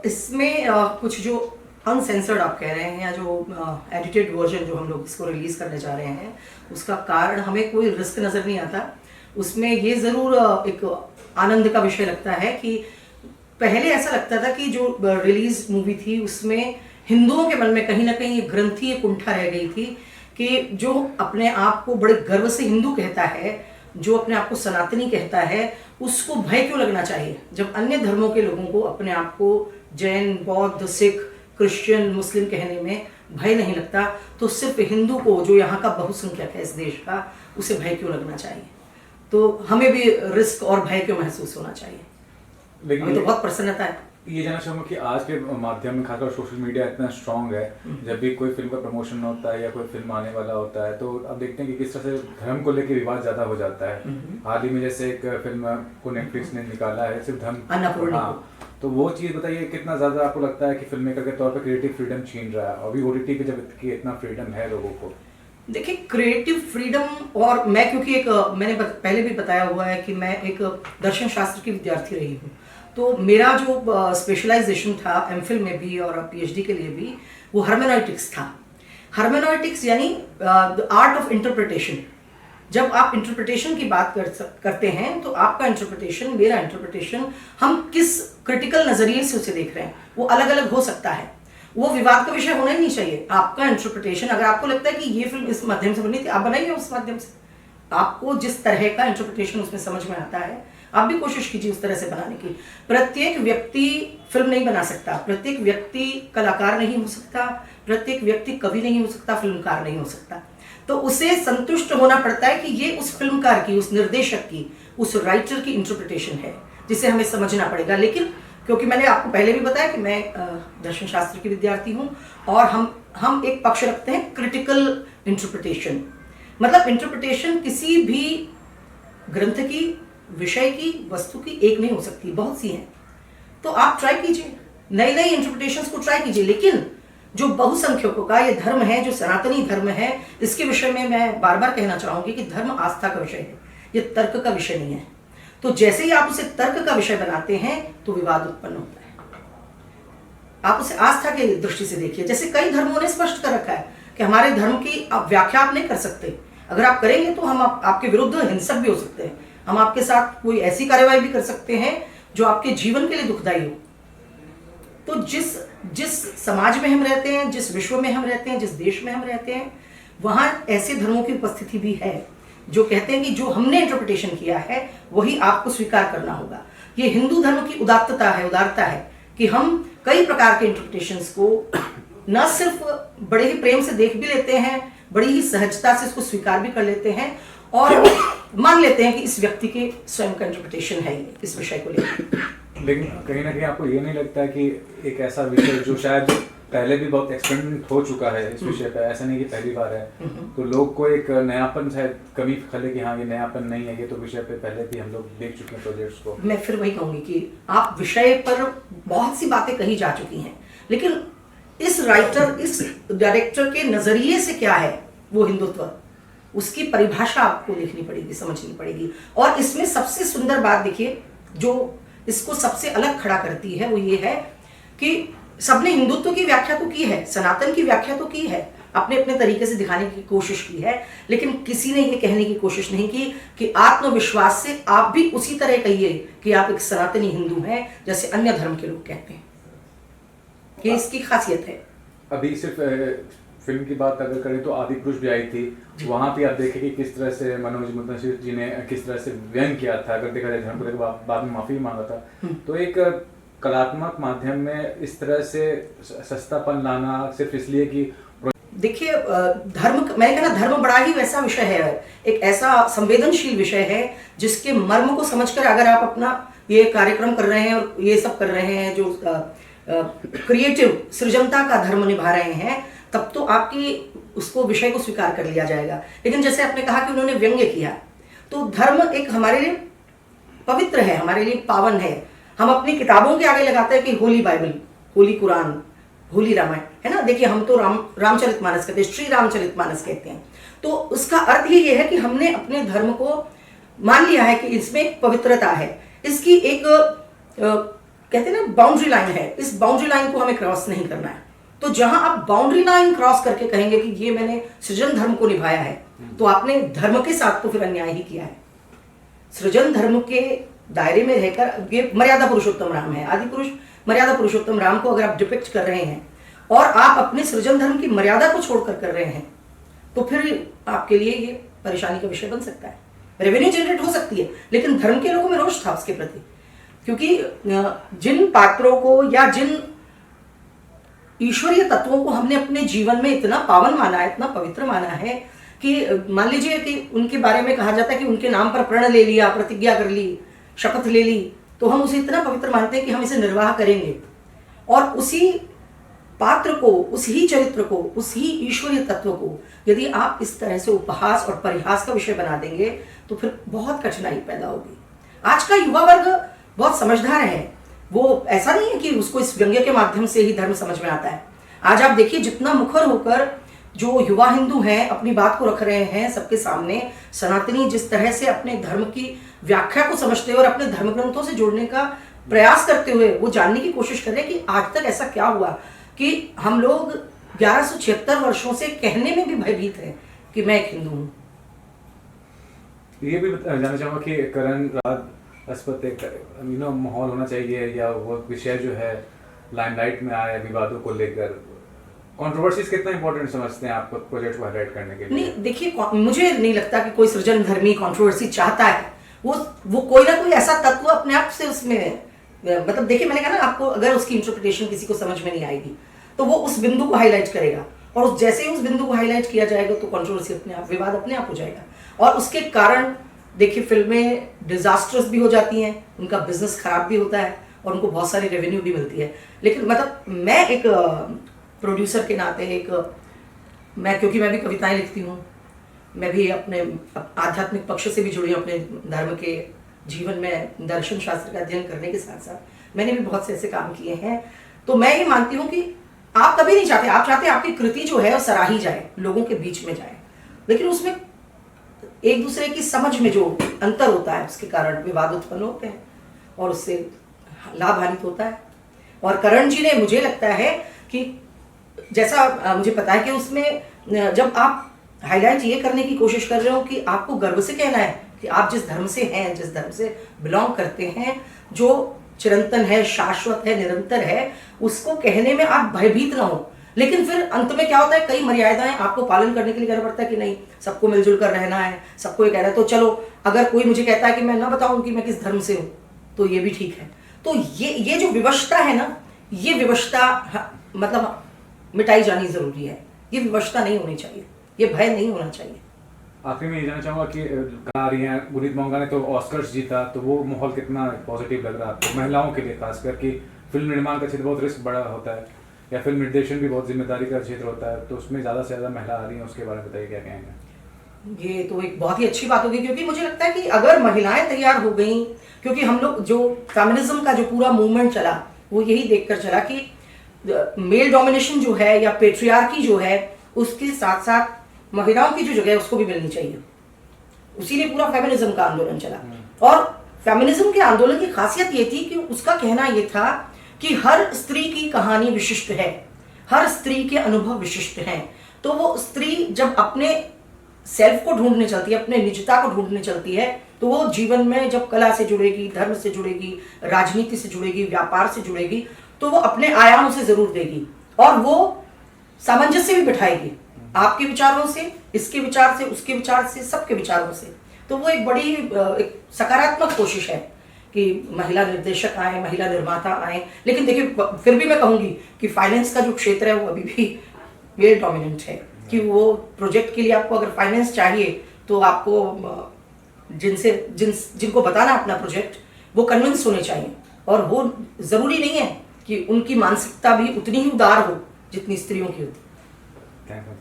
इसमें कुछ जो अनसेंसर्ड आप कह रहे हैं या जो एडिटेड वर्जन जो हम लोग इसको रिलीज करने जा रहे हैं, उसका कारण हमें कोई रिस्क नजर नहीं आता। उसमें ये जरूर एक आनंद का विषय लगता है कि पहले ऐसा लगता था कि जो रिलीज मूवी थी उसमें हिंदुओं के मन में कहीं ना कहीं ये ग्रंथि, ये कुंठा रह गई थी कि जो अपने आप को बड़े गर्व से हिंदू कहता है, जो अपने आप को सनातनी कहता है, उसको भय क्यों लगना चाहिए जब अन्य धर्मों के लोगों को अपने आप को जैन, बौद्ध, सिख, क्रिश्चियन, मुस्लिम कहने में भय नहीं लगता, तो सिर्फ हिंदू को जो यहाँ का बहुसंख्यक है इस देश का, उसे भय क्यों लगना चाहिए? तो हमें भी रिस्क और भय क्यों महसूस होना चाहिए? लेकिन हमें तो बहुत प्रसन्नता है। ये जानना चाहूँगा कि आज के माध्यम में खासकर सोशल मीडिया इतना स्ट्रांग है, जब भी कोई फिल्म का प्रमोशन होता है या कोई फिल्म आने वाला होता है तो अब देखते हैं कि किस तरह से धर्म को लेकर विवाद ज्यादा हो जाता है। हाल ही में जैसे एक फिल्म को नेटफ्लिक्स ने निकाला है सिर्फ धर्म, हाँ, तो वो चीज़ बताइए कितना ज़्यादा आपको लगता है कि फिल्म मेकर के तौर पर क्रिएटिव फ्रीडम छीन रहा है? अभी OTT पे जब इतना फ्रीडम है लोगों को। देखिए, क्रिएटिव फ्रीडम, और मैं क्योंकि मैंने पहले भी बताया हुआ है कि मैं एक दर्शन शास्त्र की विद्यार्थी रही हूँ, तो मेरा जो स्पेशलाइजेशन था एमफिल में भी और PhD के लिए भी, वो हर्मेनॉइटिक्स था। हर्मेनॉइटिक्स यानी द आर्ट ऑफ इंटरप्रिटेशन। जब आप इंटरप्रिटेशन की बात करते हैं तो आपका इंटरप्रिटेशन, मेरा इंटरप्रिटेशन, हम किस क्रिटिकल नजरिए से उसे देख रहे हैं वो अलग अलग हो सकता है। वो विवाद का विषय होना ही नहीं चाहिए। आपका इंटरप्रिटेशन, अगर आपको लगता है कि ये फिल्म इस माध्यम से बनी थी, आप बनाइए उस माध्यम से। आपको जिस तरह का इंटरप्रिटेशन उसमें समझ में आता है, आप भी कोशिश कीजिए उस तरह से बनाने की। प्रत्येक व्यक्ति फिल्म नहीं बना सकता, प्रत्येक व्यक्ति कलाकार नहीं हो सकता, प्रत्येक व्यक्ति कवि नहीं हो सकता, फिल्मकार नहीं हो सकता। तो उसे संतुष्ट होना पड़ता है कि ये उस फिल्मकार की, उस निर्देशक की, उस राइटर की इंटरप्रिटेशन है जिसे हमें समझना पड़ेगा। लेकिन क्योंकि मैंने आपको पहले भी बताया कि मैं दर्शन शास्त्र की विद्यार्थी हूँ, और हम एक पक्ष रखते हैं क्रिटिकल इंटरप्रिटेशन। मतलब इंटरप्रिटेशन किसी भी ग्रंथ की, विषय की, वस्तु की एक नहीं हो सकती, बहुत सी हैं। तो आप ट्राई कीजिए, नई नई इंटरप्रिटेशंस को ट्राई कीजिए। लेकिन जो बहुसंख्यकों का ये धर्म है, जो सनातनी धर्म है, इसके विषय में मैं बार बार कहना चाहूंगी कि धर्म आस्था का विषय है, ये तर्क का विषय नहीं है। तो जैसे ही आप उसे तर्क का विषय बनाते हैं तो विवाद उत्पन्न होता है। आप उसे आस्था की दृष्टि से देखिए। जैसे कई धर्मों ने स्पष्ट कर रखा है कि हमारे धर्म की आप व्याख्या आप नहीं कर सकते, अगर आप करेंगे तो हम आपके विरुद्ध हिंसक भी हो सकते हैं, हम आपके साथ कोई ऐसी कार्यवाही भी कर सकते हैं जो आपके जीवन के लिए दुखदायी हो। तो जिस समाज में हम रहते हैं, जिस विश्व में हम रहते हैं, जिस देश में हम रहते हैं, वहां ऐसे धर्मों की उपस्थिति भी है जो कहते हैं कि जो हमने इंटरप्रिटेशन किया है वही आपको स्वीकार करना होगा। ये हिंदू धर्म की उदात्तता है, उदारता है कि हम कई प्रकार के इंटरप्रिटेशंस को न सिर्फ बड़े ही प्रेम से देख भी लेते हैं, बड़ी ही सहजता से इसको स्वीकार भी कर लेते हैं और मान लेते हैं कि इस व्यक्ति के स्वयं का इंटरप्रिटेशन है इस विषय को लेकर। लेकिन कहीं ना कहीं आपको ये नहीं लगता कि एक ऐसा विषय जो शायद पहले भी बहुत एक्सपेरिमेंट हो चुका है इस विषय पे, ऐसा नहीं कि पहली बार है, तो लोग को एक नयापन शायद कमी खले कि हाँ ये नयापन नहीं है, ये तो विषय पे पहले भी हम लोग देख चुके हैं प्रोजेक्ट्स को। मैं फिर वही कहूंगी कि आप विषय पर बहुत सी बातें कही जा चुकी हैं, लेकिन इस राइटर, इस डायरेक्टर के नजरिए से क्या है वो हिंदुत्व, उसकी परिभाषा आपको देखनी पड़ेगी, समझनी पड़ेगी। और इसमें सबसे सुंदर बात देखिए, जो इसको सबसे अलग खड़ा करती है वो ये है कि सबने हिंदुत्व की व्याख्या तो की है, सनातन की व्याख्या तो की है, अपने अपने तरीके से दिखाने की कोशिश की है, लेकिन किसी ने ये कहने की कोशिश नहीं की कि आत्मविश्वास से आप भी उसी तरह कहिए कि आप एक सनातनी हिंदू हैं जैसे अन्य धर्म के लोग कहते हैं। ये इसकी खासियत है। अभी सिर्फ फिल्म की बात अगर करें तो आदि पुरुष भी आई थी, वहां पे आप देखें कि किस तरह से मनोज मुंशी जी ने किस तरह से व्यंग किया था, अगर देखा जाए धर्म को लेकर बाद में माफी मांगा था। तो एक कलात्मक माध्यम में इस तरह से सस्तापन लाना सिर्फ इसलिए कि देखिए, धर्म, मैंने कहा ना, धर्म बड़ा ही वैसा विषय है, एक ऐसा संवेदनशील विषय है जिसके मर्म को समझकर अगर आप अपना ये कार्यक्रम कर रहे हैं और ये सब कर रहे हैं, जो क्रिएटिव सृजनता का धर्म निभा रहे हैं, तब तो आपकी उसको विषय को स्वीकार कर लिया जाएगा। लेकिन जैसे आपने कहा कि उन्होंने व्यंग्य किया, तो धर्म एक हमारे लिए पवित्र है, हमारे लिए पावन है। हम अपनी किताबों के आगे लगाते हैं कि होली बाइबल, होली कुरान, होली रामायण, है ना। देखिए, हम तो रामचरितमानस कहते हैं, श्री रामचरितमानस कहते हैं। तो उसका अर्थ ही ये है कि हमने अपने धर्म को मान लिया है कि इसमें एक पवित्रता है, इसकी एक कहते हैं ना बाउंड्री लाइन है, इस बाउंड्री लाइन को हमें क्रॉस नहीं करना है। तो जहां आप बाउंड्री लाइन क्रॉस करके कहेंगे कि ये मैंने सृजन धर्म को निभाया है, तो आपने धर्म के साथ तो फिर अन्याय ही किया है। सृजन धर्म के दायरे में रहकर, ये मर्यादा पुरुषोत्तम राम है, आदि पुरुष मर्यादा पुरुषोत्तम राम को अगर आप डिपिक्ट कर रहे हैं और आप अपने सृजन धर्म की मर्यादा को छोड़कर कर रहे हैं, तो फिर आपके लिए ये परेशानी का विषय बन सकता है। रेवेन्यू जनरेट हो सकती है, लेकिन धर्म के लोगों में रोष था उसके प्रति, क्योंकि जिन पात्रों को या जिन ईश्वरीय तत्वों को हमने अपने जीवन में इतना पावन माना है, इतना पवित्र माना है कि मान लीजिए कि उनके बारे में कहा जाता है कि उनके नाम पर प्रण ले लिया, प्रतिज्ञा कर ली, शपथ ले ली, तो हम उसे इतना पवित्र मानते हैं कि हम इसे निर्वाह करेंगे। और उसी पात्र को, उसी चरित्र को, उसी ईश्वरीय तत्व को यदि आप इस तरह से उपहास और परिहास का विषय बना देंगे तो फिर बहुत कठिनाई पैदा होगी। आज का युवा वर्ग बहुत समझदार है, वो ऐसा नहीं है कि उसको इस व्यंग्य के माध्यम से ही धर्म समझ में आता है। आज आप देखिए जितना मुखर होकर जो युवा हिंदू हैं अपनी बात को रख रहे हैं सबके सामने, सनातनी जिस तरह से अपने धर्म की व्याख्या को समझते हुए और अपने धर्म ग्रंथों से जोड़ने का प्रयास करते हुए वो जानने की कोशिश कर रहे हैं कि आज तक ऐसा क्या हुआ कि हम लोग 1176 वर्षों से कहने में भी भयभीत हैं कि मैं एक हिंदू हूँ। ये भी जानना चाहूँगा कि करण राज माहौल होना चाहिए, या वो विषय जो है लाइमलाइट में आया विवादों को लेकर, कंट्रोवर्सीज कितना इंपॉर्टेंट समझते हैं आपको प्रोजेक्ट को हाईलाइट करने के लिए? नहीं देखिए, मुझे नहीं लगता कि कोई सृजन धर्मी कंट्रोवर्सी चाहता है। वो कोई ना कोई ऐसा तत्व अपने आप से उसमें, मतलब देखिए मैंने कहा ना आपको, अगर उसकी इंटरप्रिटेशन किसी को समझ में नहीं आएगी तो वो उस बिंदु को हाईलाइट करेगा, और जैसे ही उस बिंदु को हाईलाइट किया जाएगा तो कंट्रोवर्सी अपने आप, विवाद अपने आप हो जाएगा। और उसके कारण देखिए फिल्में डिजास्टर्स भी हो जाती हैं, उनका बिजनेस खराब भी होता है और उनको बहुत सारी रेवेन्यू भी मिलती है। लेकिन मतलब मैं एक प्रोड्यूसर के नाते क्योंकि मैं भी कविताएं लिखती हूँ, मैं भी अपने आध्यात्मिक पक्ष से भी जुड़ी हूँ, अपने धर्म के जीवन में दर्शन शास्त्र का अध्ययन करने के साथ साथ मैंने भी बहुत से ऐसे काम किए हैं। तो मैं ये मानती हूँ कि आप कभी नहीं चाहते, आप चाहते आपकी कृति जो है वो सराही जाए, लोगों के बीच में जाए, लेकिन उसमें एक दूसरे की समझ में जो अंतर होता है उसके कारण विवाद उत्पन्न होते हैं और उससे लाभ हानि होता है। और करण जी ने, मुझे लगता है कि जैसा मुझे पता है कि उसमें जब आप हाईलाइट ये करने की कोशिश कर रहे हो कि आपको गर्व से कहना है कि आप जिस धर्म से हैं, जिस धर्म से बिलोंग करते हैं, जो चिरंतन है, शाश्वत है, निरंतर है, उसको कहने में आप भयभीत ना हो। लेकिन फिर अंत में क्या होता है, कई मर्यादाएं आपको पालन करने के लिए करना पड़ता है कि नहीं, सबको मिलजुल कर रहना है, सबको ये कहना है। तो चलो अगर कोई मुझे कहता है कि मैं ना बताऊं कि मैं किस धर्म से हूं तो ये भी ठीक है। तो ये जो विवशता है ना, ये विवशता मतलब मिटाई जानी जरूरी है। ये विवशता नहीं होनी चाहिए, ये भय नहीं होना चाहिए। आखिर में ये जानना चाहूँगा कि कहा रही हैं गुनीत मोंगा ने तो ऑस्कर्स जीता, तो वो माहौल कितना पॉजिटिव लग रहा है आपको, महिलाओं के लिए खासकर कि फिल्म निर्माण का क्षेत्र बहुत रिस्क बड़ा होता है, या फिल्म निर्देशन भी बहुत जिम्मेदारी का क्षेत्र होता है, तो उसमें ज़्यादा से ज़्यादा महिला आ रही हैं, उसके बारे में बताइए क्या कहेंगे? ये तो एक बहुत ही अच्छी बात होगी, क्योंकि मुझे लगता है कि अगर महिलाएं तैयार हो गई, क्योंकि हम लोग जो फेमिनिज्म का जो पूरा मूवमेंट चला वो यही देखकर चला कि मेल डोमिनेशन जो है या पेट्रियार्की जो है उसके साथ साथ महिलाओं की जो जगह है उसको भी मिलनी चाहिए। उसीलिए पूरा फेमिनिज्म का आंदोलन चला। और फेमिनिज्म के आंदोलन की खासियत ये थी कि उसका कहना ये था कि हर स्त्री की कहानी विशिष्ट है, हर स्त्री के अनुभव विशिष्ट हैं। तो वो स्त्री जब अपने सेल्फ को ढूंढने चलती है, अपने निजता को ढूंढने चलती है, तो वो जीवन में जब कला से जुड़ेगी, धर्म से जुड़ेगी, राजनीति से जुड़ेगी, व्यापार से जुड़ेगी, तो वो अपने आयाम से जरूर देगी और वो सामंजस्य भी बिठाएगी आपके विचारों से, इसके विचार से, उसके विचार से, सबके विचारों से। तो वो एक बड़ी एक सकारात्मक कोशिश है कि महिला निर्देशक आए, महिला निर्माता आए। लेकिन देखिए फिर भी मैं कहूँगी कि फाइनेंस का जो क्षेत्र है वो अभी भी मेल डोमिनेंट है, कि वो प्रोजेक्ट के लिए आपको अगर फाइनेंस चाहिए तो आपको जिनको बताना अपना प्रोजेक्ट वो कन्विंस होने चाहिए, और वो ज़रूरी नहीं है कि उनकी मानसिकता भी उतनी ही उदार हो जितनी स्त्रियों की होती। Thank you.